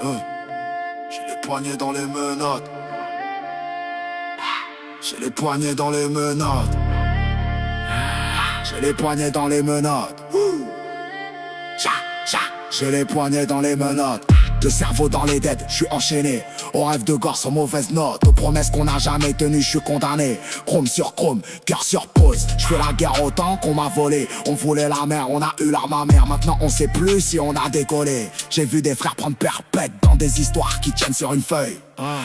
J'ai les poignets dans les menottes. J'ai les poignets dans les menottes. J'ai les poignets dans les menottes. J'ai les poignets dans les menottes. Le cerveau dans les dettes, je suis enchaîné. Aux rêves de gore sans mauvaise note. Aux promesses qu'on n'a jamais tenues, je suis condamné. Chrome sur chrome, cœur sur pause. Je fais la guerre autant qu'on m'a volé. On voulait la mer, on a eu l'arme à mer. Maintenant on sait plus si on a décollé. J'ai vu des frères prendre perpète dans des histoires qui tiennent sur une feuille.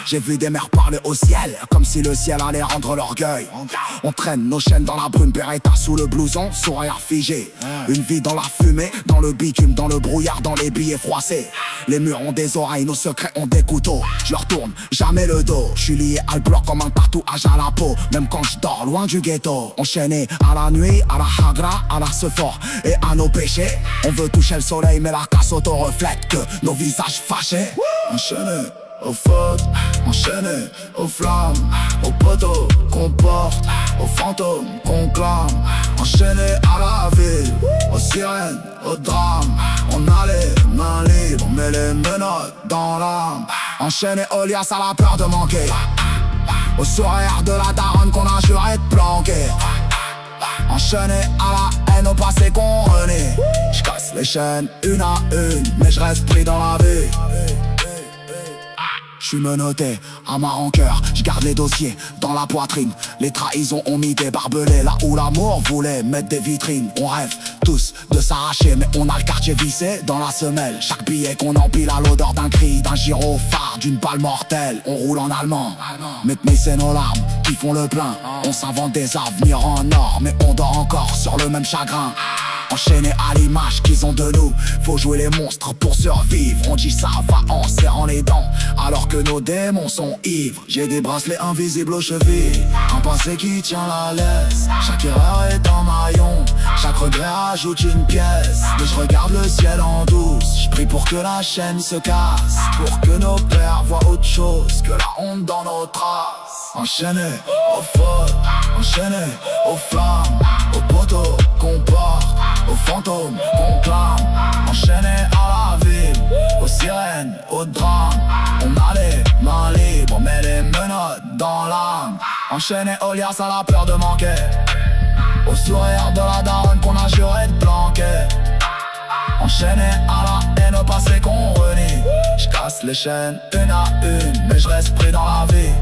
J'ai vu des mères parler au ciel, comme si le ciel allait rendre l'orgueil. On traîne nos chaînes dans la brume, Beretta sous le blouson, sourire figé. Une vie dans la fumée, dans le bitume, dans le brouillard, dans les billets froissés. Les murs ont des oreilles, nos secrets ont des couteaux. Je leur tourne jamais le dos. Je suis lié à le bloc comme un tatouage à la peau. Même quand je dors loin du ghetto. Enchaîné à la nuit, à la hagra, à la sephore et à nos péchés. On veut toucher le soleil mais la casse auto reflète que nos visages fâchés. Enchaîné aux fautes, enchaîné aux flammes, aux poteaux qu'on porte, aux fantômes qu'on clame. Enchaîné à la ville, aux sirènes, aux drames. On a les mains libres, on met les menottes dans l'âme. Enchaîné aux liasses à la peur de manquer, au sourire de la daronne qu'on a juré de planquer. Enchaîné à la haine au passé qu'on renie. J'casse les chaînes une à une, mais je reste pris dans la vie. Je suis menotté à ma rancœur, je garde les dossiers dans la poitrine. Les trahisons ont mis des barbelés là où l'amour voulait mettre des vitrines. On rêve tous de s'arracher mais on a le quartier vissé dans la semelle. Chaque billet qu'on empile à l'odeur d'un cri, d'un gyrophare, d'une balle mortelle. On roule en allemand, mais c'est nos larmes qui font le plein. On s'invente des avenirs en or mais on dort encore sur le même chagrin. Enchaînés à l'image qu'ils ont de nous, faut jouer les monstres pour survivre. On dit ça va en serrant les dents, alors que nos démons sont ivres. J'ai des bracelets invisibles aux chevilles, un passé qui tient la laisse. Chaque erreur est un maillon, chaque regret ajoute une pièce. Mais je regarde le ciel en douce, je prie pour que la chaîne se casse, pour que nos pères voient autre chose que la honte dans nos traces. Enchaînés aux fautes, enchaînés aux flammes, aux poteaux qu'on porte, aux fantômes qu'on clame. Enchaînés à la ville, aux sirènes, aux drames. On a les mains libres, on met les menottes dans l'âme. Enchaînés aux liasses à la peur de manquer, au sourire de la daronne qu'on a juré de planquer. Enchaîné à la haine au passé qu'on renie. J'casse les chaînes une à une, mais je reste pris dans la vie.